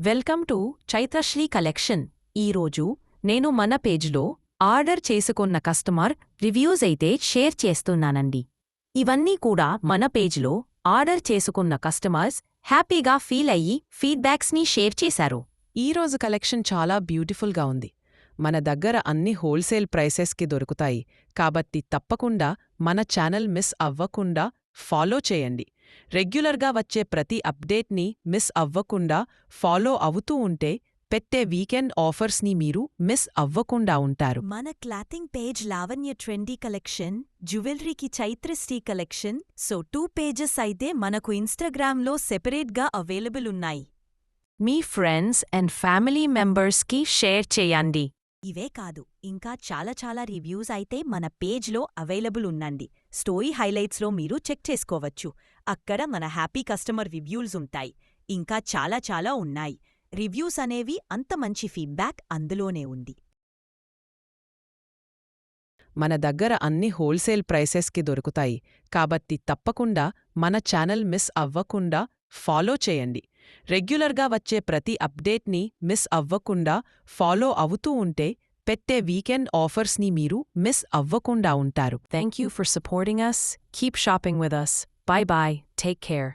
Welcome to Chaitrashree collection. ఈరోజు నేను మన పేజ్లో ఆర్డర్ చేసుకున్న కస్టమర్ రివ్యూస్ అయితే షేర్ చేస్తున్నానండి. ఇవన్నీ కూడా మన పేజ్లో ఆర్డర్ చేసుకున్న కస్టమర్స్ హ్యాపీగా ఫీల్ అయ్యి ఫీడ్బ్యాక్స్ని షేర్ చేశారు. ఈరోజు కలెక్షన్ చాలా బ్యూటిఫుల్గా ఉంది. మన దగ్గర అన్ని హోల్సేల్ ప్రైసెస్కి దొరుకుతాయి కాబట్టి తప్పకుండా మన ఛానల్ మిస్ అవ్వకుండా ఫాలో చేయండి. రెగ్యులర్గా వచ్చే ప్రతి అప్డేట్ని మిస్ అవ్వకుండా ఫాలో అవుతూ ఉంటే పెట్టే వీకెండ్ ఆఫర్స్ని మీరు మిస్ అవ్వకుండా ఉంటారు. మన clothing page Lavanya trendy collection, జ్యువెలరీకి చైత్రశ్రీ కలెక్షన్. సో 2 పేజెస్ అయితే మనకు ఇన్స్టాగ్రామ్లో సెపరేట్గా అవైలబుల్ ఉన్నాయి. మీ ఫ్రెండ్స్ అండ్ ఫ్యామిలీ మెంబర్స్కి షేర్ చేయండి. ఇవే కాదు, ఇంకా చాలా రివ్యూస్ అయితే మన పేజ్లో అవైలబుల్ ఉందండి. స్టోరీ హైలైట్స్లో మీరు చెక్ చేసుకోవచ్చు. అక్కడ మన హ్యాపీ కస్టమర్ రివ్యూస్ ఉంటాయి. ఇంకా చాలా ఉన్నాయి. రివ్యూస్ అనేవి అంత మంచి ఫీడ్బ్యాక్ అందులోనే ఉంది. మన దగ్గర అన్ని హోల్సేల్ ప్రైసెస్కి దొరుకుతాయి కాబట్టి తప్పకుండా మన ఛానల్ మిస్ అవ్వకుండా ఫాలో చేయండి. రెగ్యులర్గా వచ్చే ప్రతి అప్డేట్ని మిస్ అవ్వకుండా ఫాలో అవుతూ ఉంటే పెట్టే వీకెండ్ ఆఫర్స్ని మీరు మిస్ అవ్వకుండా ఉంటారు. Thank you for supporting us. Keep shopping with us. Bye-bye. Take care.